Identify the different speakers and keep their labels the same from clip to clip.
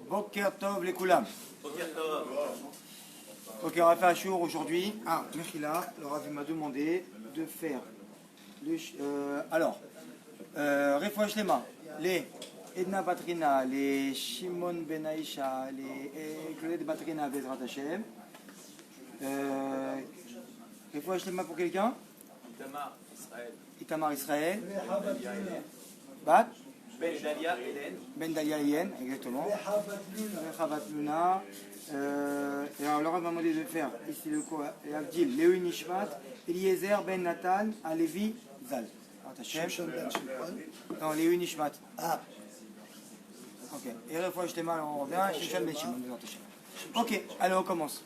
Speaker 1: Boker Tov les Koulam.
Speaker 2: Boker Tov.
Speaker 1: Ok, on va faire un jour aujourd'hui. Mechila, le Rav m'a demandé de faire Refoua Shlema, les Edna Batrina, les Shimon Ben Aisha, les Claudette Batrina Bezrat Hashem. Refoua Shlema pour quelqu'un?
Speaker 2: Itamar Israël.
Speaker 1: Itamar Israël. Bat
Speaker 2: Ben Dalia Hélène.
Speaker 1: Ben Dalia Yen, exactement. Chavat Luna. Et alors, Laura m'a demandé de faire ici le quoi Abdil, Léo Nishmat, Eliezer Ben Nathan, Alevi Zal. Non, Léo Nishmat. Ok. Et la fois, j'étais mal, on revient. Shimshon Ben Shimon. Ok, alors on commence.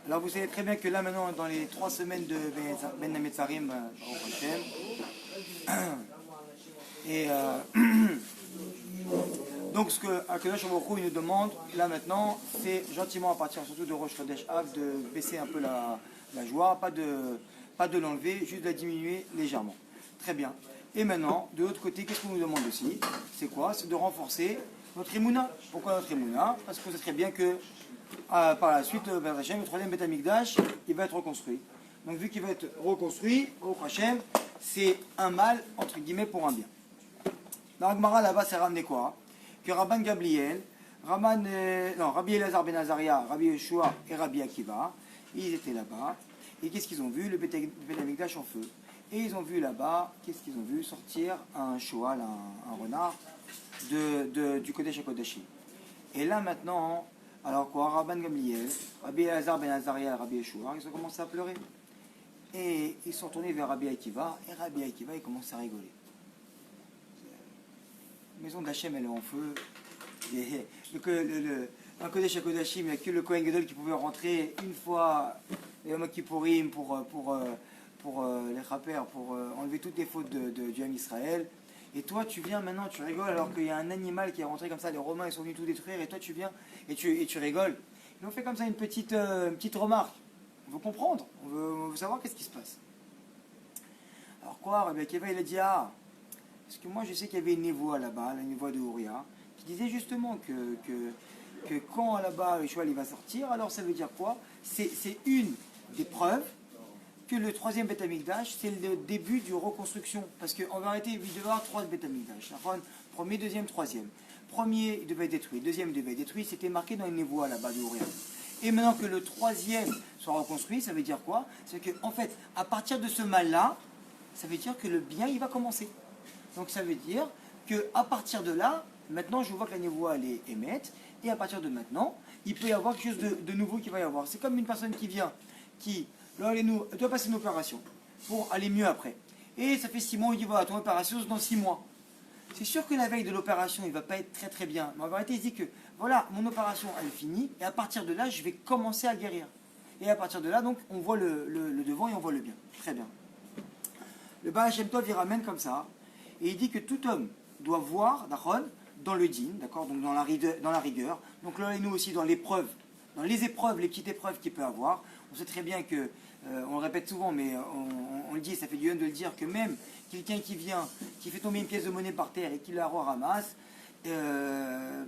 Speaker 1: Alors vous savez très bien que là maintenant, dans les 3 semaines de Ben Nametzarim au prochain. Et donc ce que Akadosh Baruch Hu nous demande là maintenant, c'est gentiment à partir surtout de Rosh Chodesh Av de baisser un peu la joie, pas de l'enlever, juste de la diminuer légèrement. Très bien. Et maintenant, de l'autre côté, qu'est-ce qu'on nous demande aussi? C'est quoi? C'est de renforcer notre Emouna. Pourquoi notre Emouna? Parce qu'on sait très bien que par la suite, le 3e Beth Amikdash, il va être reconstruit. Donc vu qu'il va être reconstruit, au Hashem, c'est un mal entre guillemets pour un bien. Dans l'Agmara là-bas, c'est ramené quoi? Que Rabban Gabriel, Rabbi Elazar Ben Azaria, Rabbi Yeshua et Rabbi Akiva, ils étaient là-bas. Et qu'est-ce qu'ils ont vu? Le Beth Amikdash en feu. Et ils ont vu là-bas, qu'est-ce qu'ils ont vu? Sortir un shoal, un renard, du Kodesh HaKodashim. Et là maintenant, alors quoi? Rabban Gabriel, Rabbi Elazar Ben Azaria et Rabbi Yeshua, ils ont commencé à pleurer. Et ils sont tournés vers Rabbi Akiva, et Rabbi Akiva, il commence à rigoler. La maison d'Hachem, elle est en feu. Un Kodesh HaKodashim, il n'y a que le Kohen Gadol qui pouvait rentrer une fois, les Yom Kippourim, pour les Chaper, pour enlever toutes les fautes du Ham Israël. Et toi, tu viens maintenant, tu rigoles, alors qu'il y a un animal qui est rentré comme ça, les Romains, ils sont venus tout détruire, et toi, tu viens et tu rigoles. Ils ont fait comme ça une petite remarque. On veut comprendre, on veut savoir qu'est-ce qui se passe. Alors quoi, Rabbi Akiva, il a dit, parce que moi je sais qu'il y avait une névoie là-bas, la névoie de Ouria, qui disait justement que quand là-bas le cheval il va sortir, alors ça veut dire quoi? C'est une des preuves que le 3e Beth Amikdash, c'est le début de reconstruction. Parce qu'en vérité, il devait y avoir 3 Beth Amikdash. Premier, deuxième, troisième. Premier, il devait être détruit. Deuxième, il devait être détruit. C'était marqué dans une névoie là-bas de Ouria. Et maintenant que le 3e soit reconstruit, ça veut dire quoi? C'est que en fait, à partir de ce mal-là, ça veut dire que le bien, il va commencer. Donc ça veut dire qu'à partir de là, maintenant je vois que la névoie elle est émette, et à partir de maintenant, il peut y avoir quelque chose de nouveau qui va y avoir. C'est comme une personne qui vient, elle doit passer une opération pour aller mieux après. Et ça fait 6 mois, il dit voilà, ton opération c'est dans 6 mois. C'est sûr que la veille de l'opération, il ne va pas être très très bien. Mais en vérité, il dit que voilà, mon opération elle est finie, et à partir de là, je vais commencer à guérir. Et à partir de là, donc, on voit le devant et on voit le bien. Très bien. Le Baal Shem Tov, il ramène comme ça. Et il dit que tout homme doit voir, dans le din, d'accord, donc dans la rigueur. Donc là, nous aussi, dans l'épreuve, dans les épreuves, les petites épreuves qu'il peut avoir. On sait très bien que, on le répète souvent, mais on le dit, ça fait du bien de le dire, que même quelqu'un qui vient, qui fait tomber une pièce de monnaie par terre et qui la ramasse,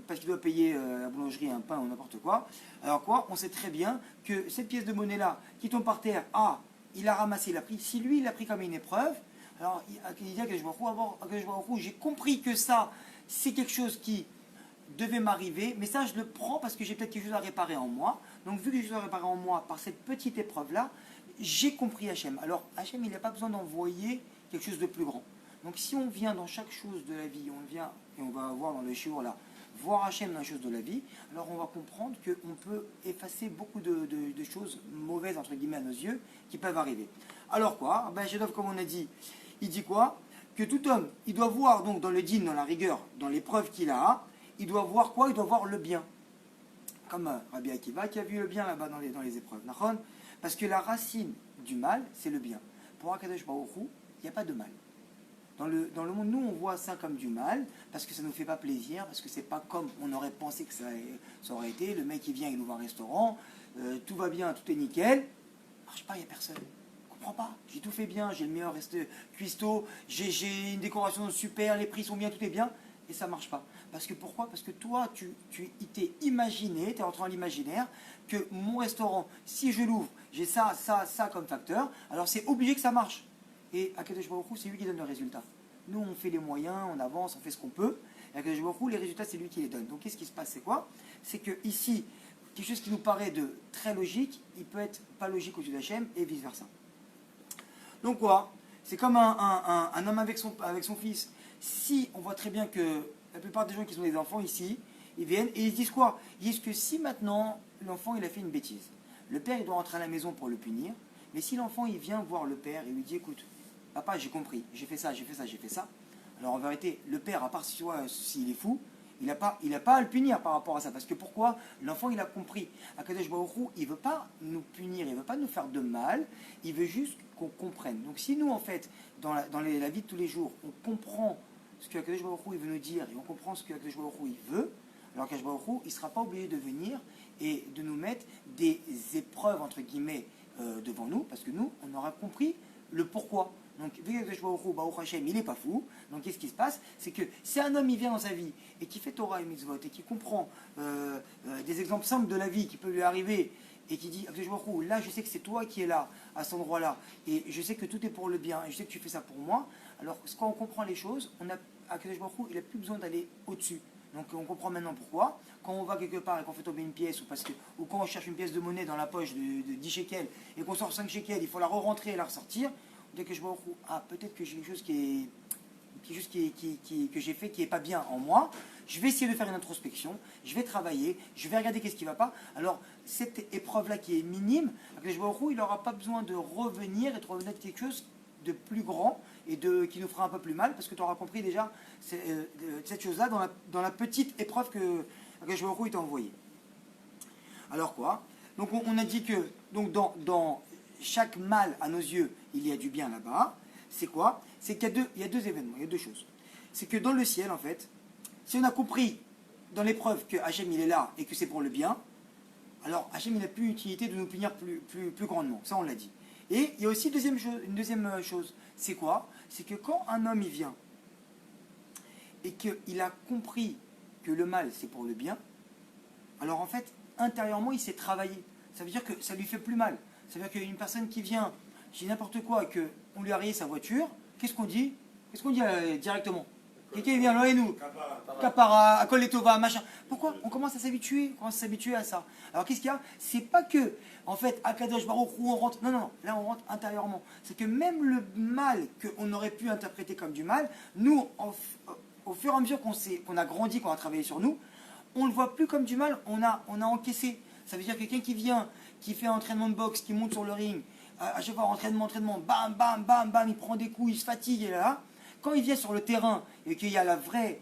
Speaker 1: parce qu'il doit payer à la boulangerie un pain ou n'importe quoi, alors quoi, on sait très bien que cette pièce de monnaie-là, qui tombe par terre, il a ramassé, il a pris. Si lui, il a pris comme une épreuve, alors il dit à Akadosh Baruch Hu, j'ai compris que ça, c'est quelque chose qui devait m'arriver, mais ça, je le prends parce que j'ai peut-être quelque chose à réparer en moi. Donc, vu que j'ai quelque chose à réparer en moi par cette petite épreuve-là, j'ai compris Hachem. Alors, Hachem, il n'a pas besoin d'envoyer quelque chose de plus grand. Donc, si on vient dans chaque chose de la vie, on vient, et on va voir dans le shiur là, voir Hachem dans les choses de la vie, alors on va comprendre qu'on peut effacer beaucoup de choses mauvaises, entre guillemets, à nos yeux, qui peuvent arriver. Alors quoi? Shedov, comme on a dit, il dit quoi? Que tout homme, il doit voir donc dans le din, dans la rigueur, dans l'épreuve qu'il a, il doit voir quoi? Il doit voir le bien. Comme Rabbi Akiva qui a vu le bien là-bas dans les épreuves. Parce que la racine du mal, c'est le bien. Pour Akadosh Baruch Hu, il n'y a pas de mal. Dans le monde, nous, on voit ça comme du mal, parce que ça ne nous fait pas plaisir, parce que c'est pas comme on aurait pensé que ça aurait été. Le mec, il vient, il ouvre un restaurant, tout va bien, tout est nickel. Marche pas, il n'y a personne. Pas, j'ai tout fait bien, j'ai le meilleur cuistot, j'ai une décoration super, les prix sont bien, tout est bien, et ça marche pas. Parce que pourquoi? Parce que toi, il t'est imaginé, tu es rentré dans l'imaginaire, que mon restaurant, si je l'ouvre, j'ai ça, ça, ça comme facteur, alors c'est obligé que ça marche. Et Akadosh Baruch Hu, c'est lui qui donne le résultat. Nous, on fait les moyens, on avance, on fait ce qu'on peut. Et Akadosh Baruch Hu, les résultats, c'est lui qui les donne. Donc, qu'est-ce qui se passe? C'est quoi? C'est que ici, quelque chose qui nous paraît de très logique, il peut être pas logique au-dessus d'Hachem et vice-versa. Donc, quoi? C'est comme un homme avec son fils. Si on voit très bien que la plupart des gens qui sont des enfants ici, ils viennent et ils disent quoi? Ils disent que si maintenant l'enfant il a fait une bêtise, le père il doit rentrer à la maison pour le punir, mais si l'enfant il vient voir le père et lui dit écoute, papa j'ai compris, j'ai fait ça, j'ai fait ça, j'ai fait ça, alors en vérité le père, à part s'il est fou, il n'a pas à le punir par rapport à ça. Parce que pourquoi? L'enfant il a compris. Akadosh Baruch Hu, il ne veut pas nous punir, il ne veut pas nous faire de mal, il veut juste qu'on comprenne. Donc si nous en fait, dans la vie de tous les jours, on comprend ce que Akadosh Baruch Hu il veut nous dire et on comprend ce que Akadosh Baruch Hu il veut, alors Akadosh Baruch Hu il ne sera pas obligé de venir et de nous mettre des épreuves entre guillemets devant nous, parce que nous on aura compris le pourquoi. Donc, Akadosh Baruch Hu, Baruch Hashem, il n'est pas fou. Donc, qu'est-ce qui se passe? C'est que si un homme il vient dans sa vie et qui fait Torah et Mitzvot et qui comprend des exemples simples de la vie qui peut lui arriver et qui dit Akadosh Baruch Hu, là je sais que c'est toi qui es là, à cet endroit-là, et je sais que tout est pour le bien, et je sais que tu fais ça pour moi. Alors, quand on comprend les choses, Akadosh Baruch Hu, il n'a plus besoin d'aller au-dessus. Donc on comprend maintenant pourquoi. Quand on va quelque part et qu'on fait tomber une pièce, ou quand on cherche une pièce de monnaie dans la poche de 10 shekels et qu'on sort 5 shekels, il faut la re-rentrer et la ressortir. Dès que je vois, peut-être que j'ai quelque chose que j'ai fait qui n'est pas bien en moi, je vais essayer de faire une introspection, je vais travailler, je vais regarder qu'est-ce qui ne va pas. Alors, cette épreuve-là qui est minime, je vois, il n'aura pas besoin de revenir et de revenir de quelque chose de plus grand et qui nous fera un peu plus mal, parce que tu auras compris déjà cette chose-là dans la petite épreuve que je vois, t'a envoyée. Alors quoi? Donc, on a dit que donc dans chaque mal à nos yeux, il y a du bien là-bas. C'est quoi? C'est qu'il y a deux événements, il y a deux choses. C'est que dans le ciel, en fait, si on a compris dans l'épreuve que Hachem il est là et que c'est pour le bien, alors Hachem il n'a plus utilité de nous punir plus grandement. Ça on l'a dit. Et il y a aussi une deuxième chose. C'est quoi? C'est que quand un homme il vient et qu'il a compris que le mal c'est pour le bien, alors en fait, intérieurement il s'est travaillé. Ça veut dire que ça lui fait plus mal. Ça veut dire qu'une personne qui vient, je dis n'importe quoi, qu'on lui a rayé sa voiture, qu'est-ce qu'on dit? Qu'est-ce qu'on dit directement? Quelqu'un vient, là et nous, Kapara, Akol Letova, machin. Pourquoi? On commence à s'habituer, à ça. Alors qu'est-ce qu'il y a? C'est pas que, en fait, Akadosh Baruch Hu, on rentre. Non, non, là on rentre intérieurement. C'est que même le mal qu'on aurait pu interpréter comme du mal, nous, au fur et à mesure qu'on a grandi, qu'on a travaillé sur nous, on ne le voit plus comme du mal, on a encaissé. Ça veut dire que quelqu'un qui vient, qui fait un entraînement de boxe, qui monte sur le ring, à chaque fois entraînement, bam, bam, bam, bam, il prend des coups, il se fatigue, et là, quand il vient sur le terrain et qu'il y a le vrai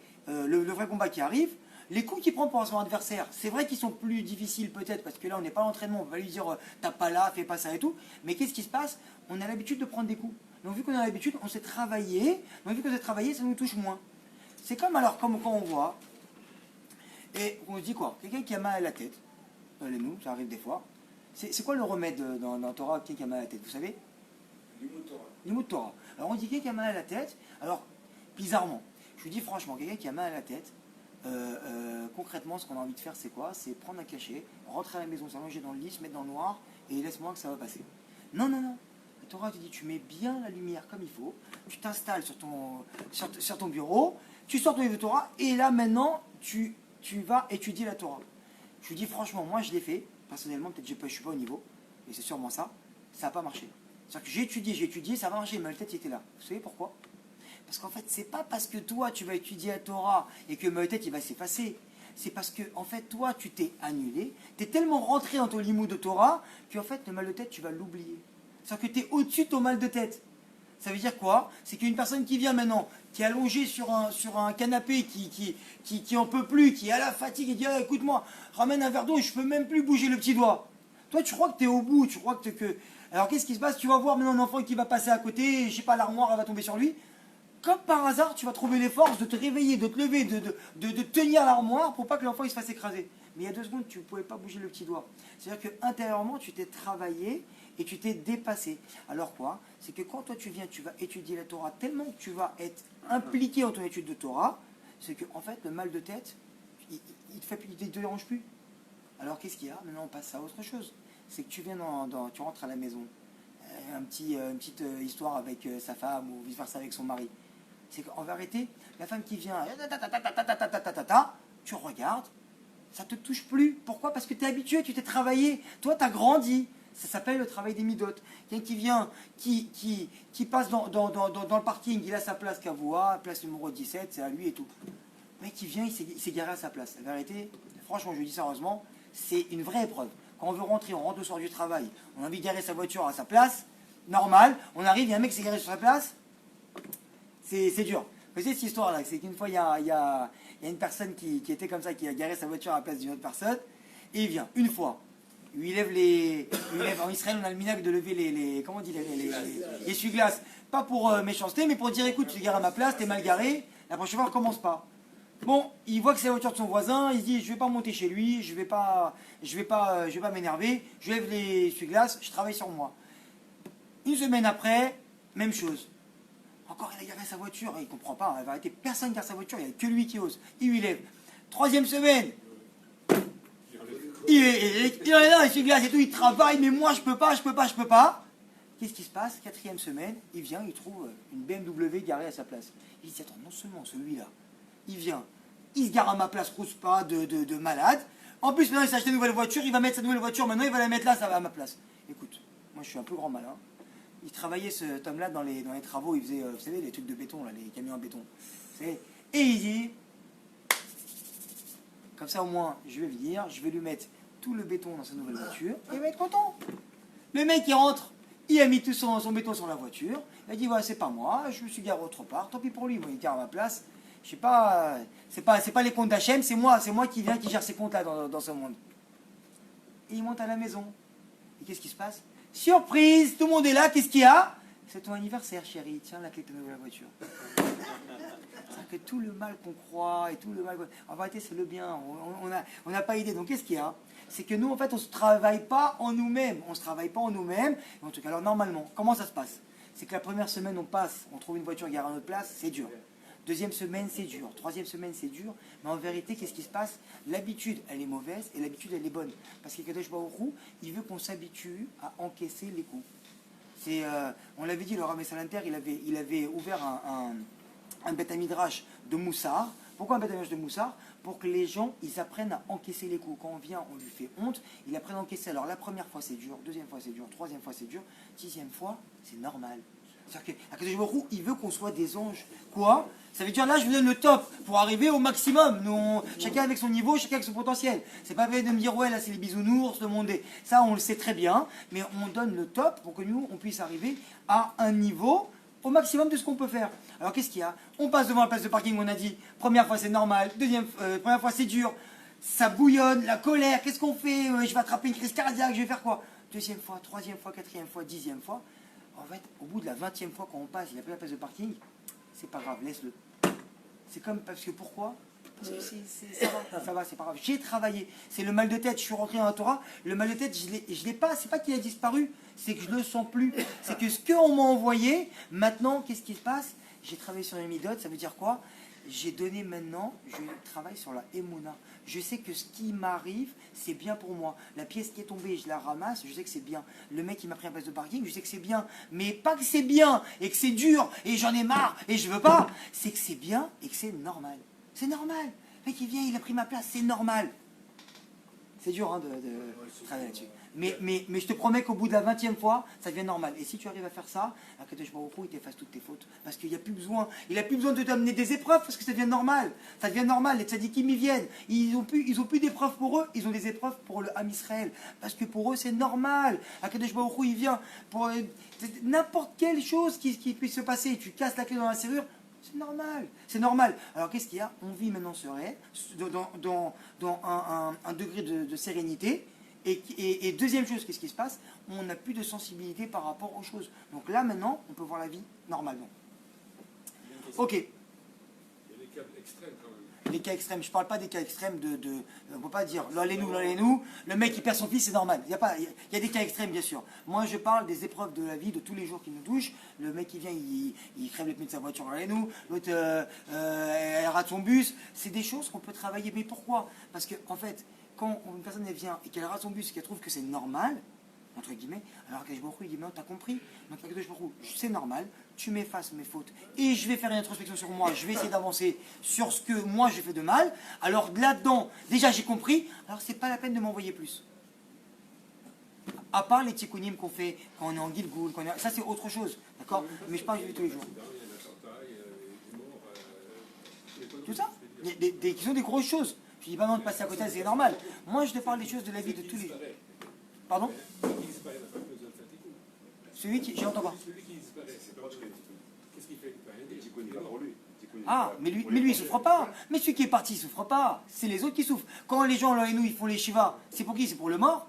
Speaker 1: combat qui arrive, les coups qu'il prend pour son adversaire, c'est vrai qu'ils sont plus difficiles peut-être, parce que là on n'est pas à l'entraînement, on va lui dire tape pas là, fais pas ça et tout, mais qu'est-ce qui se passe? On a l'habitude de prendre des coups. Donc vu qu'on a l'habitude, on s'est travaillé, donc vu qu'on s'est travaillé, ça nous touche moins. C'est comme quand on voit, et on se dit quoi? Quelqu'un qui a mal à la tête, nous, ça arrive des fois. C'est quoi le remède dans la Torah, quelqu'un qui a mal à la tête, vous savez? Limud Torah. Alors on dit quelqu'un qui a mal à la tête, alors bizarrement, je vous dis franchement, quelqu'un qui a mal à la tête, concrètement ce qu'on a envie de faire c'est quoi? C'est prendre un cachet, rentrer à la maison, s'allonger dans le lit, se mettre dans le noir, et laisse-moi que ça va passer. Non, non, non. La Torah te dit, tu mets bien la lumière comme il faut, tu t'installes sur ton bureau, tu sors ton livre de Torah, et là maintenant, tu vas étudier la Torah. Je vous dis franchement, moi je l'ai fait, personnellement, peut-être que je ne suis pas au niveau, et c'est sûrement ça, ça n'a pas marché. C'est-à-dire que j'ai étudié, ça va marcher, mais le tête était là. Vous savez pourquoi? Parce qu'en fait, c'est pas parce que toi tu vas étudier la Torah et que le tête il va s'effacer. C'est parce que en fait, toi tu t'es annulé, tu es tellement rentré dans ton limou de Torah qu'en fait, le mal de tête, tu vas l'oublier. C'est-à-dire que tu es au-dessus de ton mal de tête. Ça veut dire quoi? C'est qu'une personne qui vient maintenant, qui est allongée sur un canapé, qui en peut plus, qui est à la fatigue et dit ah, écoute-moi, ramène un verre d'eau, je peux même plus bouger le petit doigt. Toi, tu crois que tu es au bout, tu crois que. Alors, qu'est-ce qui se passe? Tu vas voir maintenant un enfant qui va passer à côté, je sais pas, l'armoire, elle va tomber sur lui. Comme par hasard, tu vas trouver les forces de te réveiller, de te lever, de tenir l'armoire pour pas que l'enfant il se fasse écraser. Mais il y a 2 secondes, tu ne pouvais pas bouger le petit doigt. C'est-à-dire qu'intérieurement, tu t'es travaillé et tu t'es dépassé. Alors quoi? C'est que quand toi tu viens, tu vas étudier la Torah tellement que tu vas être impliqué dans ton étude de Torah, C'est que en fait, le mal de tête, il te dérange plus. Alors qu'est-ce qu'il y a? Maintenant, on passe à autre chose. C'est que tu viens tu rentres à la maison, une petite histoire avec sa femme ou vice-versa avec son mari. C'est qu'en vérité, la femme qui vient, tu regardes, ça ne te touche plus. Pourquoi? Parce que tu es habitué, tu t'es travaillé. Toi, tu as grandi. Ça s'appelle le travail des midotes. Quelqu'un qui vient, qui passe dans le parking, il a sa place Cavoua, place numéro 17, c'est à lui et tout. Le mec qui vient, il s'est garé à sa place. La vérité, franchement, je dis sérieusement, c'est une vraie épreuve. Quand on veut rentrer, on rentre au soir du travail, on a envie de garer sa voiture à sa place, normal, on arrive, il y a un mec qui s'est garé sur sa place, c'est dur. Vous savez cette histoire-là, c'est qu'une fois, il y a une personne qui était comme ça, qui a garé sa voiture à la place d'une autre personne, et il vient, une fois, il lève en Israël, on a le minag de lever les comment on dit, les essuie-glaces. Pas pour méchanceté, mais pour dire, écoute, tu te gares à ma place, t'es mal garé, la prochaine fois, on recommence pas. Bon, il voit que c'est la voiture de son voisin, il se dit, je vais pas monter chez lui, je vais pas m'énerver, je lève les essuie-glaces, je travaille sur moi. Une semaine après, même chose. Encore, il a garé sa voiture, il comprend pas, en vérité, personne ne gare sa voiture, il n'y a que lui qui ose. Il lui lève. Troisième semaine, il est là, essuie-glaces et tout, il travaille, mais moi je peux pas. Qu'est-ce qui se passe? Quatrième semaine, il vient, il trouve une BMW garée à sa place. Il dit, attends, non seulement celui-là, il vient, il se gare à ma place, rousse pas de malade. En plus, maintenant, il s'est acheté une nouvelle voiture, il va mettre sa nouvelle voiture, maintenant, il va la mettre là, ça va à ma place. Écoute, moi, je suis un peu grand malin. Il travaillait, cet homme-là, dans les travaux, il faisait, vous savez, les trucs de béton, là, les camions en béton. Et il dit, comme ça, au moins, je vais venir, je vais lui mettre tout le béton dans sa nouvelle voiture, et il va être content. Le mec, il rentre, il a mis tout son béton sur la voiture, il a dit, voilà, c'est pas moi, je me suis garé autre part, tant pis pour lui, moi, il gare à ma place. Je sais pas, c'est pas les comptes d'Hachem, c'est moi qui gère ces comptes-là dans ce monde. Et il monte à la maison. Et qu'est-ce qui se passe? Surprise, tout le monde est là, qu'est-ce qu'il y a? C'est ton anniversaire, chérie, tiens la clé de ta nouvelle voiture. C'est-à-dire que tout le mal qu'on croit et tout le mal... En vérité, c'est le bien, on n'a pas idée. Donc qu'est-ce qu'il y a? C'est que nous, en fait, on ne se travaille pas en nous-mêmes. En tout cas, alors normalement, comment ça se passe? C'est que la première semaine, on trouve une voiture garée à notre place, c'est dur. Deuxième semaine, c'est dur. Troisième semaine, c'est dur. Mais en vérité, qu'est-ce qui se passe? L'habitude, elle est mauvaise et l'habitude, elle est bonne. Parce que Kadosh Baruch Hu, il veut qu'on s'habitue à encaisser les coups. On l'avait dit, le Rav Salanter, il avait ouvert un Beth Midrash de Moussar. Pourquoi un Beth Midrash de Moussar? Pour que les gens, ils apprennent à encaisser les coups. Quand on vient, on lui fait honte, ils apprennent à encaisser. Alors la première fois, c'est dur. Deuxième fois, c'est dur. Troisième fois, c'est dur. Sixième fois, c'est normal. C'est-à-dire qu'Akadosh Baruch Hu, il veut qu'on soit des anges. Quoi? Ça veut dire là, je vous donne le top pour arriver au maximum. Chacun avec son niveau, chacun avec son potentiel. C'est pas vrai de me dire, ouais, là, c'est les bisounours, le monde est... Ça, on le sait très bien, mais on donne le top pour que nous, on puisse arriver à un niveau au maximum de ce qu'on peut faire. Alors, qu'est-ce qu'il y a? On passe devant la place de parking, on a dit, première fois, c'est normal. Première fois, c'est dur. Ça bouillonne, la colère, qu'est-ce qu'on fait? Je vais attraper une crise cardiaque, je vais faire quoi? Deuxième fois, troisième fois, quatrième fois, dixième fois. En fait, au bout de la 20e fois quand on passe, il n'y a plus la place de parking, c'est pas grave, laisse-le. C'est comme, parce que pourquoi? Parce que ça va, c'est pas grave. J'ai travaillé, c'est le mal de tête, je suis rentré dans la Torah, le mal de tête, je l'ai pas, c'est pas qu'il a disparu, c'est que je le sens plus. C'est que ce qu'on m'a envoyé, maintenant, qu'est-ce qui se passe? J'ai travaillé sur les midotes, ça veut dire quoi? J'ai donné maintenant, je travaille sur la Emouna. Je sais que ce qui m'arrive, c'est bien pour moi. La pièce qui est tombée, je la ramasse, je sais que c'est bien. Le mec qui m'a pris un place de parking, je sais que c'est bien. Mais pas que c'est bien et que c'est dur et j'en ai marre et je veux pas. C'est que c'est bien et que c'est normal. C'est normal. Le mec qui vient, il a pris ma place, c'est normal. C'est dur hein, de travailler là-dessus. Mais je te promets qu'au bout de la 20e fois, ça devient normal. Et si tu arrives à faire ça, Akadosh Baruch Hu, il t'efface toutes tes fautes. Parce qu'il n'a plus besoin. Il n'a plus besoin de t'amener des épreuves parce que ça devient normal. Ça devient normal. Les tzadikim, ils viennent. Ils ont plus d'épreuves pour eux. Ils ont des épreuves pour le Ham Israël. Parce que pour eux, c'est normal. Akadosh Baruch Hu, il vient pour n'importe quelle chose qui puisse se passer. Tu casses la clé dans la serrure. C'est normal, c'est normal. Alors qu'est-ce qu'il y a? On vit maintenant serein, dans un degré de sérénité. Et deuxième chose, qu'est-ce qui se passe? On n'a plus de sensibilité par rapport aux choses. Donc là, maintenant, on peut voir la vie normalement. Ok.
Speaker 3: Il y a des cas extrêmes quand même.
Speaker 1: les cas extrêmes. Je ne parle pas des cas extrêmes on ne peut pas dire l'allez-nous, le mec qui perd son fils, c'est normal. Il y a des cas extrêmes, bien sûr. Moi, je parle des épreuves de la vie, de tous les jours qui nous touchent. Le mec qui vient, il crève les pneus de sa voiture, l'allez-nous. L'autre, elle rate son bus. C'est des choses qu'on peut travailler. Mais pourquoi? Parce que, en fait, quand une personne elle vient et qu'elle rate son bus et qu'elle trouve que c'est normal, entre guillemets, alors Akadosh Baruch Hu, il dit, mais non, t'as compris? Donc Akadosh Baruch Hu, c'est normal, tu m'effaces mes fautes, et je vais faire une introspection sur moi, je vais essayer d'avancer sur ce que moi j'ai fait de mal, alors là-dedans, déjà j'ai compris, alors c'est pas la peine de m'envoyer plus. À part les tikkunim qu'on fait quand on est en Gilgoul, ça c'est autre chose, d'accord? Mais je parle de tous les jours. Tout ça, qui sont des grosses choses. Je dis pas non de passer à côté, c'est normal. Moi je te parle des choses de la vie de tous les jours. Pardon? Celui qui... J'entends pas. Ah, mais lui il souffre pas. Mais celui qui est parti, il souffre pas. C'est les autres qui souffrent. Quand les gens, là et nous, ils font les shivas, c'est pour qui? C'est pour le mort?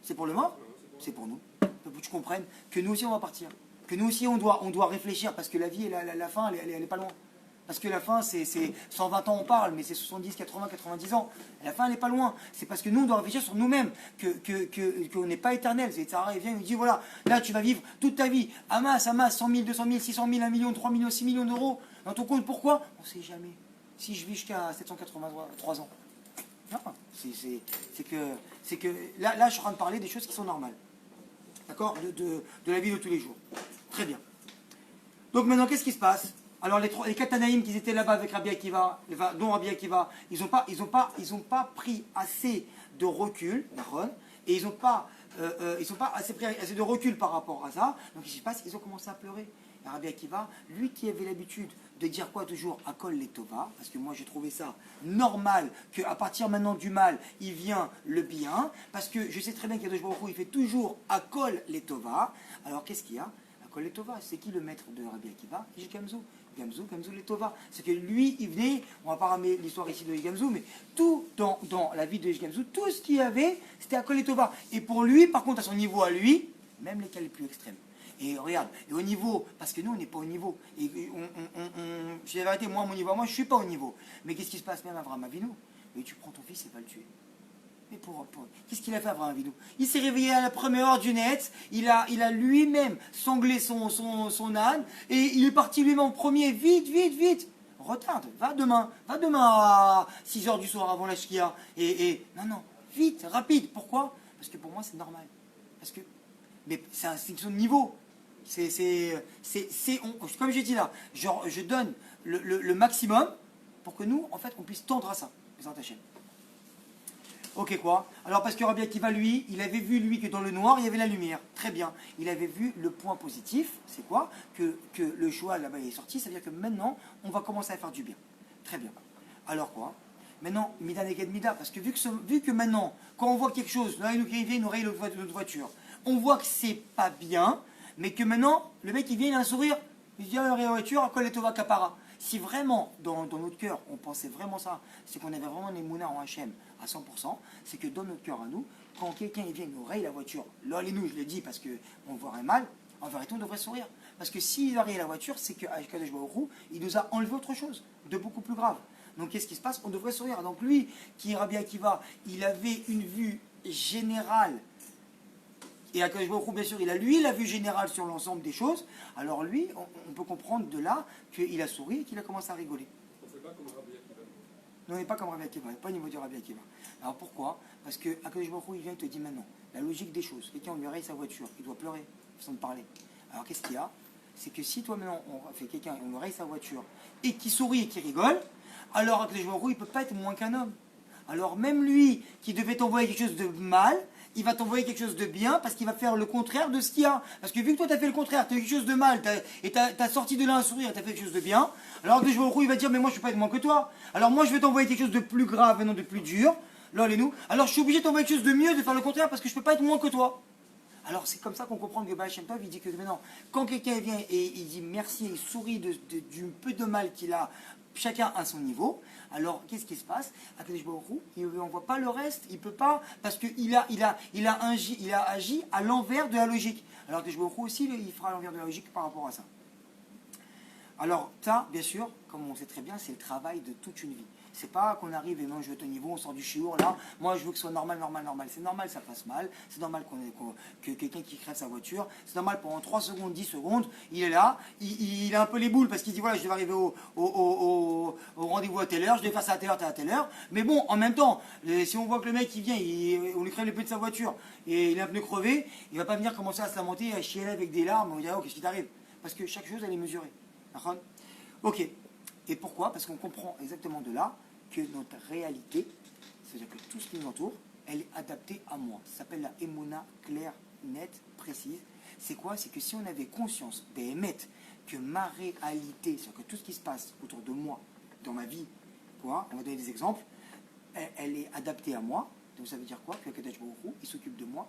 Speaker 1: C'est pour le mort? C'est pour nous. Pour que tu comprennes que nous aussi on va partir. Que nous aussi on doit réfléchir parce que la vie, la fin, elle est pas loin. Parce que la fin, c'est 120 ans on parle, mais c'est 70, 80, 90 ans. La fin, elle n'est pas loin. C'est parce que nous, on doit réfléchir sur nous-mêmes, qu'on n'est pas éternel. C'est Sarah, il vient, il nous dit, voilà, là, tu vas vivre toute ta vie. Amasse, 100 000, 200 000, 600 000, 1 million, 3 millions, 6 millions d'euros dans ton compte. Pourquoi? On ne sait jamais. Si je vis jusqu'à 783 ans. Non, c'est que là, je suis en train de parler des choses qui sont normales. D'accord? De la vie de tous les jours. Très bien. Donc maintenant, qu'est-ce qui se passe? Alors les Katanaïm qui étaient là-bas avec Rabbi Akiva, dont Rabbi Akiva, ils n'ont pas pris assez de recul, et ils n'ont pas pris assez de recul par rapport à ça. Donc qu'est-ce qui se passe? Ils ont commencé à pleurer. Et Rabbi Akiva, lui qui avait l'habitude de dire quoi toujours? Akol les tova, parce que moi j'ai trouvé ça normal qu'à partir maintenant du mal, il vient le bien, parce que je sais très bien qu'Akadosh Baruch Hu, il fait toujours Akol les tova. Alors qu'est-ce qu'il y a? Akol les tova, c'est qui le maître de Rabbi Akiva? Ish Gamzou. Gamzou les Tova. C'est que lui, il venait, on va pas ramener l'histoire ici de Gamzou, mais tout dans la vie de Gamzou, tout ce qu'il y avait, c'était à les Tova. Et pour lui, par contre, à son niveau à lui, même les cas les plus extrêmes. Et regarde, et au niveau, parce que nous, on n'est pas au niveau. Et je dis la vérité, moi, mon niveau, moi, je ne suis pas au niveau. Mais qu'est-ce qui se passe même à Avraham Avinu? Mais tu prends ton fils et vas le tuer. Mais qu'est-ce qu'il a fait Avraham Avinu? Il s'est réveillé à la première heure du net, il a lui-même sanglé son âne, et il est parti lui-même en premier, vite, retarde, va demain à 6 heures du soir avant la shkia, non, vite, rapide, pourquoi? Parce que pour moi c'est normal, mais c'est une question de niveau, comme j'ai dit là, genre, je donne le maximum, pour que nous, en fait, on puisse tendre à ça, les Antachènes. Ok quoi? Alors parce que Rabbi Akiva, lui, il avait vu lui que dans le noir, il y avait la lumière. Très bien. Il avait vu le point positif, c'est quoi? Que le choix là-bas est sorti, c'est-à-dire que maintenant, on va commencer à faire du bien. Très bien. Alors quoi? Maintenant, Mida Neged Mida, parce que vu que maintenant, quand on voit quelque chose, là il nous raye notre voiture, on voit que c'est pas bien, mais que maintenant, le mec il vient, il a un sourire, il dit, ah, la voiture, à quoi les Tova Kapara? Si vraiment, dans notre cœur, on pensait vraiment ça, c'est qu'on avait vraiment les mounas en HM à 100%, c'est que dans notre cœur à nous, quand quelqu'un vient nous raye la voiture, là, les nous, je l'ai dit parce qu'on voit mal, en vérité, on devrait sourire. Parce que s'il a rayé la voiture, c'est qu'Akadosh Baruch Hu, il nous a enlevé autre chose, de beaucoup plus grave. Donc qu'est-ce qui se passe? On devrait sourire. Donc lui, qui est Rabbi Akiva, il avait une vue générale. Et Akadosh Baruch Hu, bien sûr, il a la vue générale sur l'ensemble des choses. Alors lui, on peut comprendre de là qu'il a souri et qu'il a commencé à rigoler.
Speaker 3: On ne fait pas comme Rabbi Akiva.
Speaker 1: Non, on n'est pas comme Rabbi Akiva, pas au niveau du Rabbi Akiva. Alors pourquoi? Parce que Akadosh Baruch Hu, il vient et te dit maintenant, la logique des choses, quelqu'un on lui raye sa voiture, il doit pleurer, façon de parler. Alors qu'est-ce qu'il y a? C'est que si toi maintenant on fait quelqu'un et on lui raye sa voiture et qui sourit et qui rigole, alors Akadosh Baruch Hu, il ne peut pas être moins qu'un homme. Alors même lui qui devait t'envoyer quelque chose de mal, il va t'envoyer quelque chose de bien parce qu'il va faire le contraire de ce qu'il y a. Parce que vu que toi tu as fait le contraire, tu as fait quelque chose de mal, et tu as sorti de là un sourire, tu as fait quelque chose de bien, alors que je vois il va dire mais moi je ne peux pas être moins que toi. Alors moi je vais t'envoyer quelque chose de plus grave et non de plus dur. Là les nous. Alors je suis obligé de t'envoyer quelque chose de mieux, de faire le contraire parce que je ne peux pas être moins que toi. Alors c'est comme ça qu'on comprend que Baal Shem Tov, il dit que maintenant, quand quelqu'un vient et il dit merci, il sourit du peu de mal qu'il a, chacun à son niveau, alors qu'est-ce qui se passe? Akadosh Baruch Hu, il ne voit pas le reste, il ne peut pas, parce qu'il a agi à l'envers de la logique. Alors Akadosh Baruch Hu aussi, il fera à l'envers de la logique par rapport à ça. Alors ça, bien sûr, comme on sait très bien, c'est le travail de toute une vie. C'est pas qu'on arrive et non, je veux ton niveau, on sort du chiour, là, moi je veux que ce soit normal, normal, normal. C'est normal que ça fasse mal, c'est normal que quelqu'un qui crève sa voiture, c'est normal pendant 3 secondes, 10 secondes, il est là, il a un peu les boules parce qu'il dit voilà, je devais arriver au rendez-vous à telle heure, je devais faire ça à telle heure, mais bon, en même temps, si on voit que le mec il vient, on lui crève les pneus de sa voiture et il a un pneu crevé, il va pas venir commencer à se lamenter, à chialer avec des larmes, on va dire oh, qu'est-ce qui t'arrive? Parce que chaque chose elle est mesurée. D'accord? Ok. Et pourquoi? Parce qu'on comprend exactement de là que notre réalité, c'est-à-dire que tout ce qui nous entoure, elle est adaptée à moi. Ça s'appelle la émouna claire, nette, précise. C'est quoi? C'est que si on avait conscience, béhémeth, que ma réalité, c'est-à-dire que tout ce qui se passe autour de moi, dans ma vie, quoi, on va donner des exemples, elle est adaptée à moi. Donc ça veut dire quoi? Que Kadosh Baruch Hu, il s'occupe de moi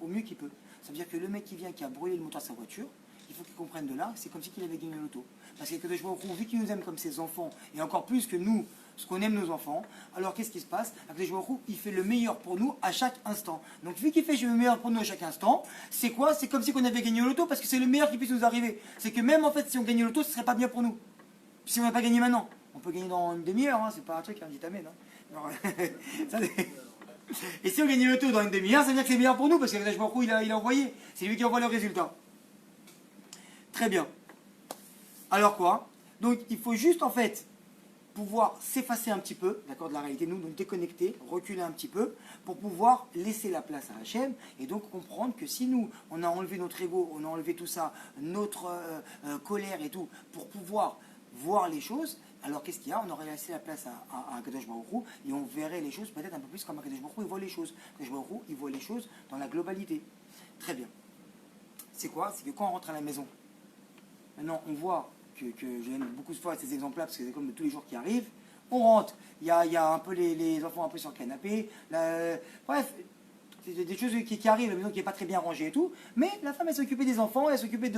Speaker 1: au mieux qu'il peut. Ça veut dire que le mec qui vient, qui a brûlé le moteur de sa voiture, il faut qu'il comprenne de là, c'est comme si il avait gagné l'auto. Parce que Kadosh Baruch Hu, vu qu'il nous aime comme ses enfants, et encore plus que nous, ce qu'on aime nos enfants, alors qu'est-ce qui se passe? Kadosh Baruch Hu, il fait le meilleur pour nous à chaque instant. Donc vu qu'il fait le meilleur pour nous à chaque instant, c'est quoi? C'est comme si on avait gagné l'auto, parce que c'est le meilleur qui puisse nous arriver. C'est que même en fait, si on gagne l'auto, ce ne serait pas bien pour nous. Si on n'a pas gagné maintenant, on peut gagner dans une demi-heure, hein, c'est pas un truc, hein, dit amen. Hein. Alors, et si on gagne l'auto dans une demi-heure, ça veut dire que c'est meilleur pour nous, parce que Kadosh Baruch Hu, il a envoyé. C'est lui qui envoie le résultat. Très bien. Alors quoi? Donc il faut juste en fait pouvoir s'effacer un petit peu, d'accord, de la réalité, nous, donc déconnecter, reculer un petit peu, pour pouvoir laisser la place à Hachem, et donc comprendre que si nous, on a enlevé notre ego, on a enlevé tout ça, notre colère et tout, pour pouvoir voir les choses, alors qu'est-ce qu'il y a? On aurait laissé la place à Kadosh Baruch Hu, et on verrait les choses peut-être un peu plus comme Kadosh Baruch Hu, il voit les choses. Kadosh Baruch Hu, il voit les choses dans la globalité. Très bien. C'est quoi? C'est que quand on rentre à la maison, maintenant on voit que j'aime beaucoup de fois ces exemples-là, parce que c'est comme de tous les jours qui arrivent, on rentre, il y a un peu les enfants un peu sur le canapé, bref, c'est des choses qui arrivent, la maison qui n'est pas très bien rangée et tout, mais la femme elle s'occupait des enfants, elle s'occupait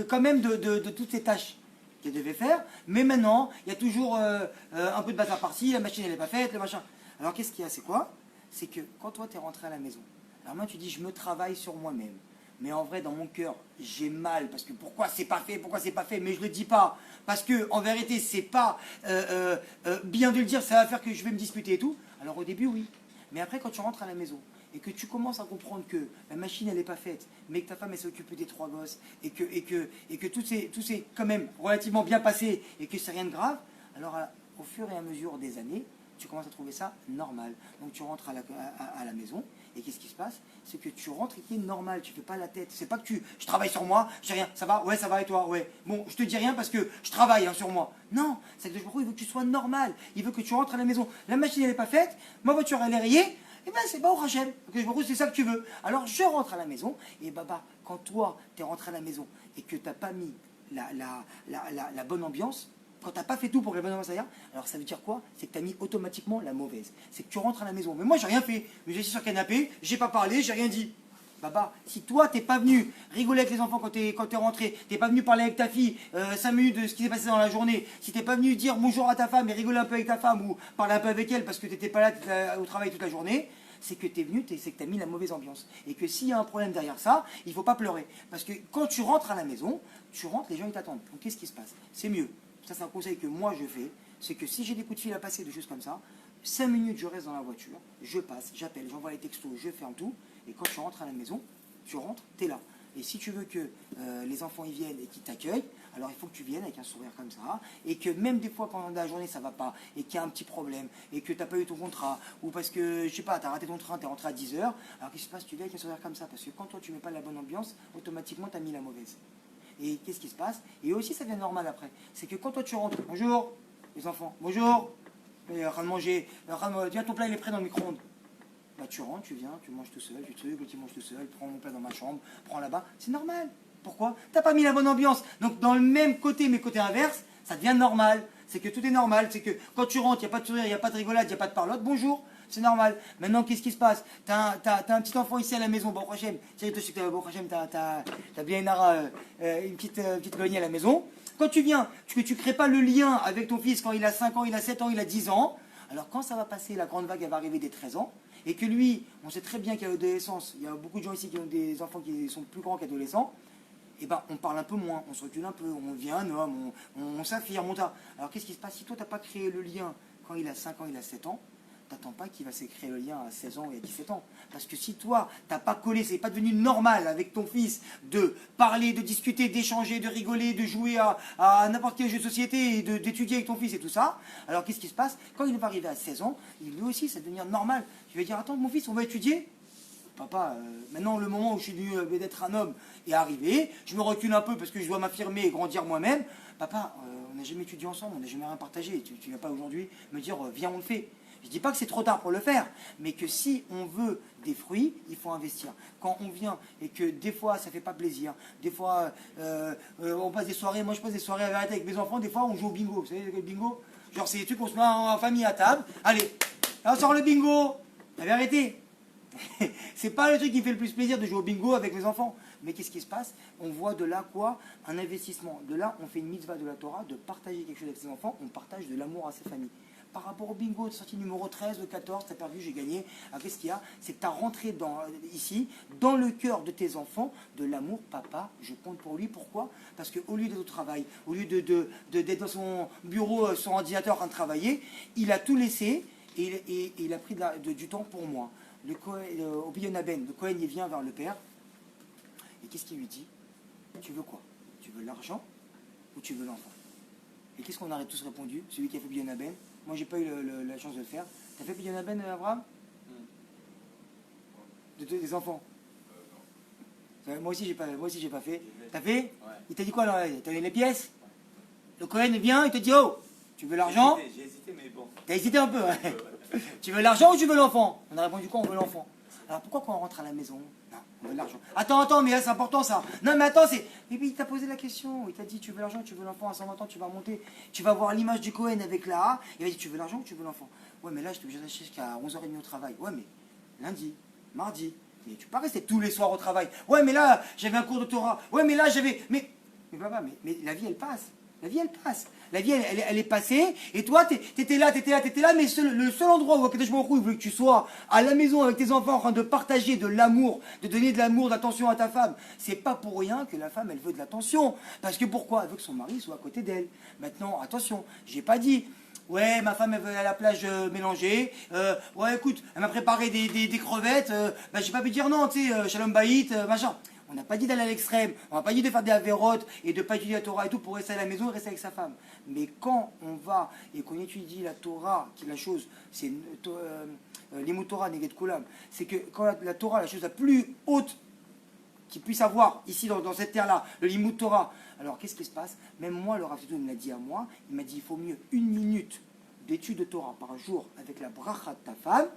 Speaker 1: quand même de toutes ces tâches qu'elle devait faire, mais maintenant, il y a toujours un peu de bazar par-ci, la machine elle n'est pas faite, le machin. Alors qu'est-ce qu'il y a? C'est quoi? C'est que quand toi tu es rentré à la maison, alors moi tu dis je me travaille sur moi-même. Mais en vrai, dans mon cœur, j'ai mal, parce que pourquoi c'est pas fait, mais je le dis pas, parce que en vérité, c'est pas bien de le dire, ça va faire que je vais me disputer et tout. Alors au début, oui. Mais après, quand tu rentres à la maison, et que tu commences à comprendre que la machine, elle n'est pas faite, mais que ta femme, elle s'occupe des 3 gosses, et que tout s'est quand même relativement bien passé, et que c'est rien de grave, alors au fur et à mesure des années, tu commences à trouver ça normal. Donc tu rentres à la maison, et qu'est-ce qui se passe? C'est que tu rentres et qui est normal, tu fais pas la tête. C'est pas que je travaille sur moi, j'ai rien, ça va? Ouais, ça va et toi? Ouais. Bon, je te dis rien parce que je travaille hein, sur moi. Non, c'est que il veut que tu sois normal. Il veut que tu rentres à la maison. La machine elle n'est pas faite, ma voiture elle est rayée, et ben c'est pas au Hachem. C'est ça que tu veux. Alors je rentre à la maison, et baba, quand toi tu es rentré à la maison et que tu n'as pas mis la bonne ambiance, quand tu n'as pas fait tout pour que la bonne ambiance aille, alors ça veut dire quoi? C'est que tu as mis automatiquement la mauvaise. C'est que tu rentres à la maison. Mais moi, j'ai rien fait. Mais j'ai assis sur le canapé, j'ai pas parlé, j'ai rien dit. Baba, si toi, t'es pas venu rigoler avec les enfants quand t'es rentré, t'es pas venu parler avec ta fille 5 minutes de ce qui s'est passé dans la journée, si t'es pas venu dire bonjour à ta femme et rigoler un peu avec ta femme ou parler un peu avec elle parce que t'étais pas là au travail toute la journée, c'est que tu es venu, c'est que tu as mis la mauvaise ambiance. Et que s'il y a un problème derrière ça, il ne faut pas pleurer. Parce que quand tu rentres à la maison, tu rentres, les gens ils t'attendent. Donc qu'est-ce qui se passe? C'est mieux. Ça, c'est un conseil que moi je fais. C'est que si j'ai des coups de fil à passer, des choses comme ça, 5 minutes je reste dans la voiture, je passe, j'appelle, j'envoie les textos, je ferme tout. Et quand tu rentres à la maison, tu rentres, tu es là. Et si tu veux que les enfants y viennent et qu'ils t'accueillent, alors il faut que tu viennes avec un sourire comme ça, et que même des fois quand dans la journée ça va pas, et qu'il y a un petit problème, et que tu n'as pas eu ton contrat, ou parce que, je sais pas, tu as raté ton train, tu es rentré à 10 heures, alors qu'est-ce qui se passe? Tu viens avec un sourire comme ça, parce que quand toi tu mets pas la bonne ambiance, automatiquement tu as mis la mauvaise. Et qu'est-ce qui se passe? Et aussi ça devient normal après. C'est que quand toi tu rentres, bonjour les enfants, bonjour, en train de manger, tiens ton plat il est prêt dans le micro-ondes. Bah tu rentres, tu viens, tu manges tout seul, tu manges tout seul, prends mon plat dans ma chambre, prends là-bas, c'est normal. Pourquoi? T'as pas mis la bonne ambiance. Donc dans le même côté, mais côté inverse, ça devient normal. C'est que tout est normal, c'est que quand tu rentres, il n'y a pas de sourire, il n'y a pas de rigolade, il n'y a pas de parlotte, bonjour, c'est normal. Maintenant, qu'est-ce qui se passe? T'as un petit enfant ici à la maison, bon Hachem, tu sais que bon Hachem, t'as bien une petite gognée à la maison. Quand tu viens, tu ne crées pas le lien avec ton fils quand il a 5 ans, il a 7 ans, il a 10 ans, alors quand ça va passer, la grande vague, elle va arriver dès 13 ans, et que lui, on sait très bien qu'à l'adolescence, il y a beaucoup de gens ici qui ont des enfants qui sont plus grands qu'adolescents, eh ben, on parle un peu moins, on se recule un peu, on devient un homme, on s'affirme, Alors qu'est-ce qui se passe si toi, tu n'as pas créé le lien quand il a 5 ans, il a 7 ans, t'attends pas qu'il va se créer le lien à 16 ans et à 17 ans. Parce que si toi, t'as pas collé, c'est pas devenu normal avec ton fils de parler, de discuter, d'échanger, de rigoler, de jouer à n'importe quel jeu de société et d'étudier avec ton fils et tout ça, alors qu'est-ce qui se passe? Quand il va arriver à 16 ans, lui aussi, ça va devenir normal. Tu vas dire, attends, mon fils, on va étudier? Papa, maintenant le moment où je suis dû d'être un homme est arrivé, je me recule un peu parce que je dois m'affirmer et grandir moi-même. Papa, on n'a jamais étudié ensemble, on n'a jamais rien partagé. Tu ne vas pas aujourd'hui me dire, viens, on le fait. Je ne dis pas que c'est trop tard pour le faire, mais que si on veut des fruits, il faut investir. Quand on vient et que des fois ça ne fait pas plaisir, des fois on passe des soirées, moi je passe des soirées avec mes enfants, des fois on joue au bingo. Vous savez le bingo? Genre c'est des trucs qu'on se met en famille à table. Allez, on sort le bingo. Vous avez arrêté. C'est pas le truc qui fait le plus plaisir de jouer au bingo avec les enfants. Mais qu'est-ce qui se passe? On voit de là quoi? Un investissement. De là, on fait une mitzvah de la Torah, de partager quelque chose avec ses enfants, on partage de l'amour à ses familles. Par rapport au bingo, sortie numéro 13, le 14, tu as perdu, j'ai gagné. Alors qu'est-ce qu'il y a? C'est que tu as rentré ici, dans le cœur de tes enfants, de l'amour. Papa, je compte pour lui. Pourquoi? Parce qu'au lieu d'être au travail, au lieu d'être dans son bureau, son ordinateur en train de travailler, il a tout laissé et il a pris du temps pour moi. Au Billon-Aben, le Cohen il vient vers le père. Et qu'est-ce qu'il lui dit? Tu veux quoi? Tu veux l'argent ou tu veux l'enfant? Et qu'est-ce qu'on aurait tous répondu? Celui qui a fait Billon-Aben. Moi, j'ai pas eu la chance de le faire. T'as fait Billon-Aben, Abraham? Des enfants? Moi aussi, j'ai pas fait. T'as fait?
Speaker 2: Ouais.
Speaker 1: Il t'a dit quoi alors? T'as donné les pièces? Le Cohen vient, il te dit, oh, tu veux l'argent?
Speaker 2: J'ai hésité, mais bon.
Speaker 1: T'as hésité un peu, ouais. Tu veux l'argent ou tu veux l'enfant? On a répondu quoi? On veut l'enfant. Alors pourquoi quand on rentre à la maison? Non, on veut l'argent. Attends, mais là c'est important ça. Non, mais attends, c'est. Et puis il t'a posé la question. Il t'a dit, tu veux l'argent, tu veux l'enfant? À 120 ans, tu vas monter. Tu vas voir l'image du Cohen avec la A. Il va dire, tu veux l'argent ou tu veux l'enfant? Ouais, mais là, je suis obligé d'acheter jusqu'à 11h30 au travail. Ouais, mais lundi, mardi. Mais tu peux pas rester tous les soirs au travail. Ouais, mais là, j'avais un cours de Torah. Ouais, mais là, j'avais. Mais papa, mais la vie, elle passe. La vie, elle passe. La vie, elle est passée. Et toi, t'étais là, mais le seul endroit où Akadosh Baruch Hu, il veut que tu sois à la maison avec tes enfants en train de partager de l'amour, de donner de l'amour, de l'attention à ta femme. C'est pas pour rien que la femme, elle veut de l'attention. Parce que pourquoi? Elle veut que son mari soit à côté d'elle. Maintenant, attention, j'ai pas dit. Ouais, ma femme, elle veut aller à la plage mélanger. Ouais, écoute, elle m'a préparé des crevettes. Bah, j'ai pas pu dire non, tu sais, Shalom Baït, machin. On n'a pas dit d'aller à l'extrême, on n'a pas dit de faire des avérotes et de ne pas étudier la Torah et tout pour rester à la maison et rester avec sa femme. Mais quand on va et qu'on étudie la Torah, qui est la chose, c'est l'Imut Torah Neged Kulam, c'est que quand la Torah, la chose la plus haute qu'il puisse avoir ici dans cette terre-là, le Limut Torah, alors qu'est-ce qui se passe? Même moi, le Rav Tito me l'a dit à moi, il m'a dit il faut mieux 1 minute d'études de Torah par jour avec la bracha de ta femme,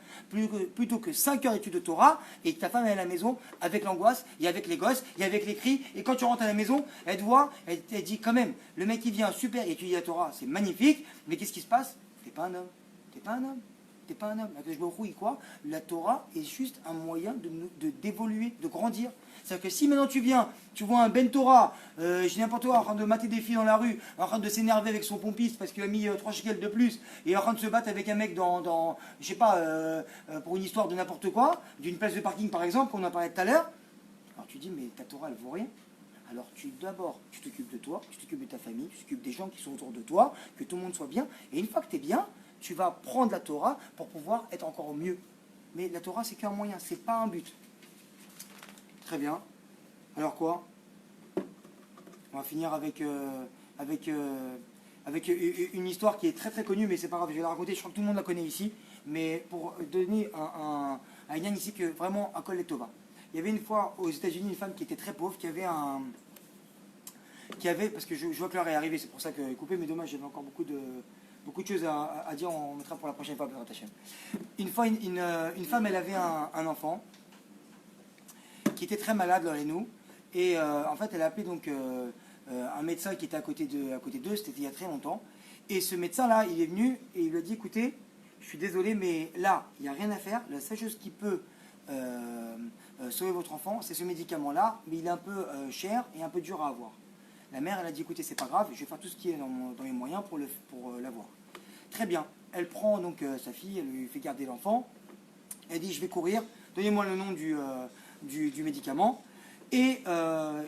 Speaker 1: plutôt que 5 heures d'études de Torah, et que ta femme est à la maison avec l'angoisse, et avec les gosses, et avec les cris, et quand tu rentres à la maison, elle te voit, elle dit quand même, le mec qui vient super, il étudie la Torah, c'est magnifique, mais qu'est-ce qui se passe? T'es pas un homme, t'es pas un homme. T'es pas un homme. La Torah est juste un moyen d'évoluer, de grandir. C'est-à-dire que si maintenant tu viens, tu vois un Ben Torah, j'ai n'importe quoi, en train de mater des filles dans la rue, en train de s'énerver avec son pompiste parce qu'il a mis 3 shekels de plus, et en train de se battre avec un mec je sais pas, pour une histoire de n'importe quoi, d'une place de parking par exemple, qu'on a parlé tout à l'heure, alors tu dis, mais ta Torah, elle vaut rien. Alors d'abord, tu t'occupes de toi, tu t'occupes de ta famille, tu t'occupes des gens qui sont autour de toi, que tout le monde soit bien, et une fois que tu es bien, tu vas prendre la Torah pour pouvoir être encore mieux. Mais la Torah, c'est qu'un moyen, c'est pas un but. Très bien. Alors quoi? On va finir avec une histoire qui est très très connue, mais c'est pas grave, je vais la raconter, je crois que tout le monde la connaît ici, mais pour donner un lien ici que vraiment un Kol Tova. Il y avait une fois aux États-Unis une femme qui était très pauvre, qui avait, parce que je vois que l'heure est arrivée, c'est pour ça que coupé, mais dommage, j'avais encore beaucoup de choses à dire, on mettra pour la prochaine fois. Une fois, une femme, elle avait un enfant qui était très malade dans les nous, et en fait, elle a appelé donc un médecin qui était à côté d'eux, c'était il y a très longtemps, et ce médecin-là, il est venu et il lui a dit, écoutez, je suis désolé, mais là, il n'y a rien à faire, la seule chose qui peut sauver votre enfant, c'est ce médicament-là, mais il est un peu cher et un peu dur à avoir. La mère, elle a dit, écoutez, c'est pas grave, je vais faire tout ce qui est dans mes moyens pour l'avoir. Très bien. Elle prend donc sa fille, elle lui fait garder l'enfant. Elle dit, je vais courir, donnez-moi le nom du médicament. et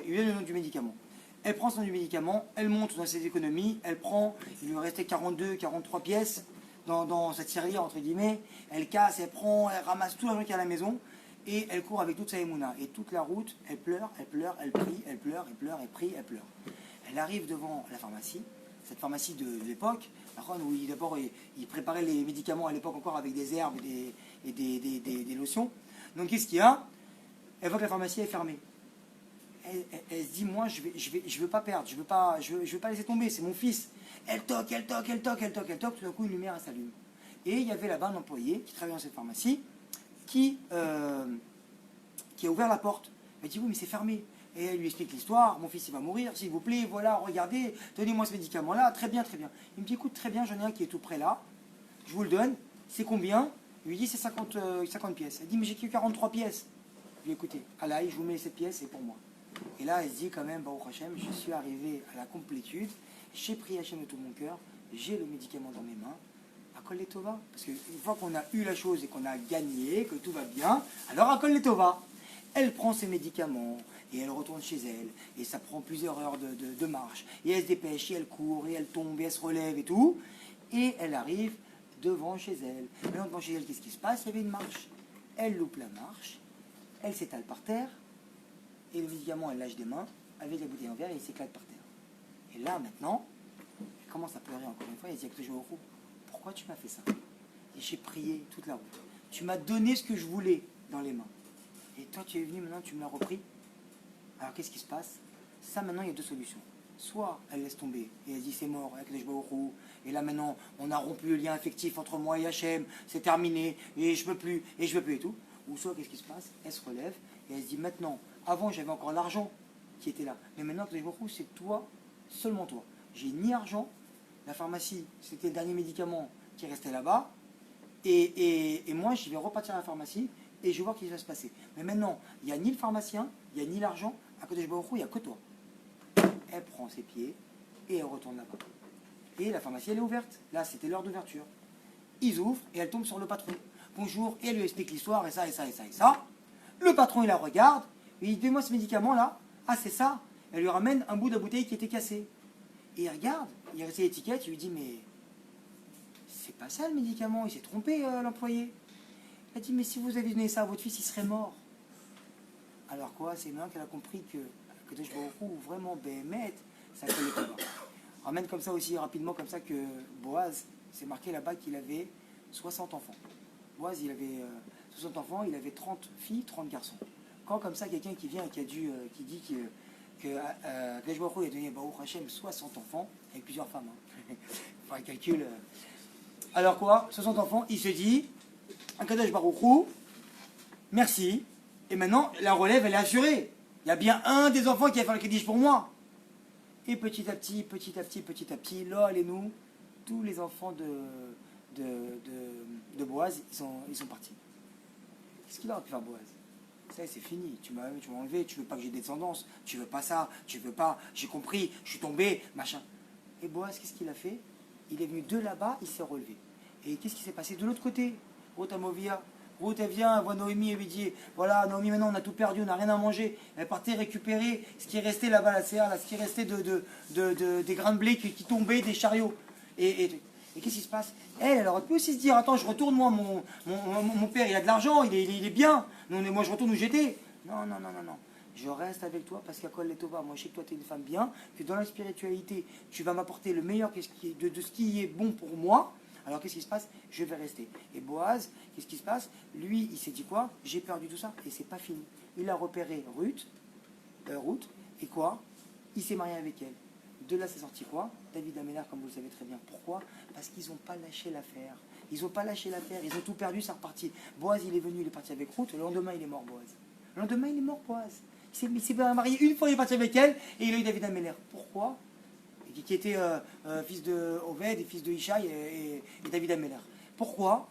Speaker 1: il lui donne le nom du médicament. Elle prend son nom du médicament, elle monte dans ses économies, elle prend, il lui restait 42, 43 pièces dans cette tirelire, entre guillemets, elle casse, elle prend, elle ramasse tout l'argent qu'il y a à la maison, et elle court avec toute sa émouna. Et toute la route, elle pleure, elle prie, elle pleure, elle pleure, elle prie, elle pleure. Elle arrive devant la pharmacie, cette pharmacie de l'époque, où d'abord il préparait les médicaments à l'époque encore avec des herbes et des lotions. Donc qu'est-ce qu'il y a? Elle voit que la pharmacie est fermée. Elle se dit, moi je veux pas perdre, je veux pas laisser tomber, c'est mon fils. Elle toque, tout d'un coup une lumière s'allume. Et il y avait là-bas un employé qui travaillait dans cette pharmacie qui a ouvert la porte. Elle dit, oui mais c'est fermé. Et elle lui explique l'histoire, mon fils il va mourir, s'il vous plaît, voilà, regardez, donnez-moi ce médicament-là, très bien, très bien. Il me dit, écoute, très bien, j'en ai un qui est tout près là, je vous le donne, c'est combien? Il lui dit, c'est 50 pièces. Elle dit, mais j'ai que 43 pièces. Je lui ai dit, écoutez, allez, je vous mets cette pièce, c'est pour moi. Et là, elle se dit quand même, Baruch Hashem, je suis arrivé à la complétude, j'ai prié Hashem de tout mon cœur, j'ai le médicament dans mes mains, à Kol Tova. Parce qu'une fois qu'on a eu la chose et qu'on a gagné, que tout va bien, alors à Kol Tova. Elle prend ses médicaments et elle retourne chez elle. Et ça prend plusieurs heures de marche. Et elle se dépêche, et elle court, et elle tombe, et elle se relève et tout. Et elle arrive devant chez elle. Maintenant, devant chez elle, qu'est-ce qui se passe? Il y avait une marche. Elle loupe la marche, elle s'étale par terre, et le médicament, elle lâche des mains, avec la bouteille en verre, et il s'éclate par terre. Et là, maintenant, elle commence à pleurer encore une fois, et elle dit, pourquoi tu m'as fait ça? Et j'ai prié toute la route. Tu m'as donné ce que je voulais dans les mains. Et toi, tu es venu, maintenant, tu me l'as repris. Alors, qu'est-ce qui se passe? Ça, maintenant, il y a deux solutions. Soit elle laisse tomber, et elle dit, c'est mort, avec les Baruch, et là, maintenant, on a rompu le lien affectif entre moi et Hachem, c'est terminé, et je peux plus, et tout. Ou soit, qu'est-ce qui se passe? Elle se relève, et elle se dit, maintenant, avant, j'avais encore l'argent qui était là. Mais maintenant, avec les Baruch, c'est toi, seulement toi. J'ai ni argent, la pharmacie, c'était le dernier médicament qui restait là-bas, et moi, je vais repartir à la pharmacie, et je vais voir ce qui va se passer. Mais maintenant, il n'y a ni le pharmacien, il n'y a ni l'argent, à côté de Baruch, il n'y a que toi. Elle prend ses pieds et elle retourne là-bas. Et la pharmacie, elle est ouverte. Là, c'était l'heure d'ouverture. Ils ouvrent et elle tombe sur le patron. Bonjour, et elle lui explique l'histoire, et ça, et ça, et ça, et ça. Le patron, il la regarde, et il dit, donne-moi ce médicament-là. Ah, c'est ça. Elle lui ramène un bout de la bouteille qui était cassée. Et il regarde, il regarde l'étiquette, il lui dit, mais c'est pas ça le médicament, il s'est trompé, l'employé. Elle dit, mais si vous avez donné ça à votre fils, il serait mort. Alors quoi? C'est maintenant qu'elle a compris que Kadosh Baruch Hu, vraiment, Béhémet, ça colle le combat. Ramène comme ça aussi, rapidement, comme ça, que Boaz, c'est marqué là-bas qu'il avait 60 enfants. Boaz, il avait 60 enfants, il avait 30 filles, 30 garçons. Quand comme ça, quelqu'un qui vient et qui dit que Kadosh Baruch Hu a donné à Baruch Hashem 60 enfants, avec plusieurs femmes, hein. Enfin, un calcul. Alors quoi? 60 enfants, il se dit, un Kadosh Baruch Hu, merci, et maintenant, la relève, elle est assurée. Il y a bien un des enfants qui va faire le Kiddush pour moi. Et petit à petit, là, et nous, tous les enfants de Boaz, ils sont partis. Qu'est-ce qu'il aurait pu faire Boaz? Ça, c'est fini. Tu m'as enlevé, tu veux pas que j'ai des descendance, tu veux pas ça, tu veux pas, j'ai compris, je suis tombé, machin. Et Boaz, qu'est-ce qu'il a fait? Il est venu de là-bas, il s'est relevé. Et qu'est-ce qui s'est passé de l'autre côté? Ruth Amovia. Ruth, elle vient, elle voit Noémie, elle lui dit, voilà, Noémie, maintenant on a tout perdu, on n'a rien à manger. Elle partait récupérer ce qui restait là-bas, la CA, là, ce qui restait des grains de blé qui tombaient, des chariots. Et qu'est-ce qui se passe? Elle aurait pu aussi se dire, attends, je retourne, moi, mon père, il a de l'argent, il est bien. Moi, je retourne où j'étais. Non. Je reste avec toi parce qu'à Kol Tova, moi je sais que toi tu es une femme bien, que dans la spiritualité, tu vas m'apporter le meilleur de ce qui est bon pour moi. Alors qu'est-ce qui se passe? Je vais rester. Et Boaz, qu'est-ce qui se passe? Lui, il s'est dit quoi? J'ai perdu tout ça et c'est pas fini. Il a repéré Ruth, et quoi? Il s'est marié avec elle. De là, c'est sorti quoi? David Amélar, comme vous le savez très bien. Pourquoi? Parce qu'ils n'ont pas lâché l'affaire. Ils n'ont pas lâché l'affaire. Ils ont tout perdu, c'est reparti. Boaz, il est venu, il est parti avec Ruth. Le lendemain, il est mort, Boaz. Le lendemain, il est mort, Boaz. Il s'est marié une fois, il est parti avec elle et il a eu David Amélar. Pourquoi? Qui était fils de Oved et fils de Ishaï et David Améler. Pourquoi?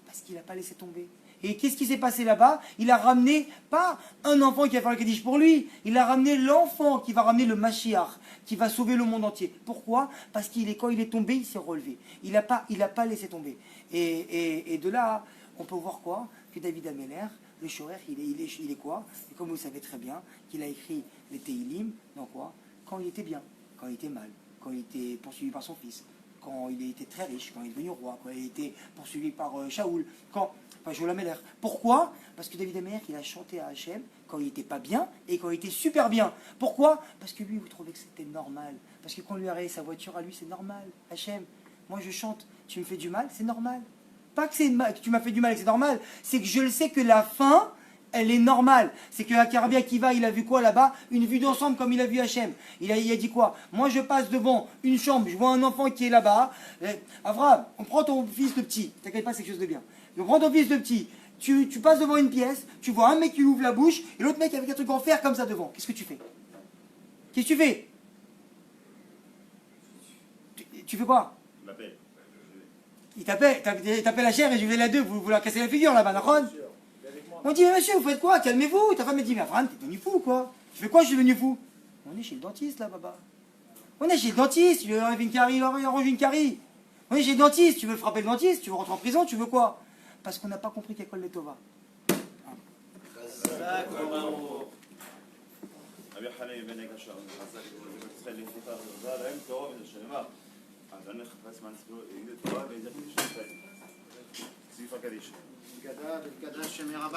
Speaker 1: Parce qu'il n'a pas laissé tomber. Et qu'est-ce qui s'est passé là-bas? Il a ramené, pas un enfant qui va faire le Kaddish pour lui, il a ramené l'enfant qui va ramener le Mashiach, qui va sauver le monde entier. Pourquoi? Parce quand il est tombé, il s'est relevé. Il n'a pas laissé tomber. Et de là, on peut voir quoi? Que David Améler, Le shorer, il est quoi? Et comme vous le savez très bien, qu'il a écrit les Teilim, dans quoi? Quand il était bien, quand il était mal, quand il était poursuivi par son fils, quand il était très riche, quand il est devenu roi, quand il était poursuivi par Shaoul, enfin Shaoul Améler. Pourquoi? Parce que David Améler, il a chanté à Hachem quand il n'était pas bien et quand il était super bien. Pourquoi? Parce que lui, vous trouvez que c'était normal. Parce que quand on lui a rayé sa voiture, à lui, c'est normal. Hachem, moi je chante, tu me fais du mal, c'est normal. Pas que, que tu m'as fait du mal et que c'est normal, c'est que je le sais que la fin, elle est normale. C'est que Rabbi Akiva, il a vu quoi là-bas? Une vue d'ensemble comme il a vu Hachem. Il a dit quoi? Moi je passe devant une chambre, je vois un enfant qui est là-bas. Avraham, on prend ton fils de petit, t'inquiète pas, c'est quelque chose de bien. On prend ton fils de petit, tu passes devant une pièce, tu vois un mec qui ouvre la bouche et l'autre mec avec un truc en fer comme ça devant. Qu'est-ce que tu fais? Qu'est-ce que tu fais? Tu fais quoi?
Speaker 3: Il m'appelle.
Speaker 1: Il t'appelle la chair et je vais la deux, vous leur cassez la figure là-bas, d'accord? On dit, mais monsieur, vous faites quoi? Calmez-vous. Ta femme me dit, mais Abraham, t'es devenu fou, quoi. Tu fais quoi, je suis devenu fou? On est chez le dentiste, là, baba. On est chez le dentiste, tu veux enlever une carie, il arrange une carie. On est chez le dentiste, tu veux frapper le dentiste, tu veux rentrer en prison, tu veux quoi? Parce qu'on n'a pas compris qu'école de Tova.
Speaker 3: أبي حنين بينك عشان تخلي خطاب الغزال هم تواب من الشنماء عشان نخفص ما نسبه يقدر تواب إذا كل شيء سيفا كريش
Speaker 4: بالكدا الشميرة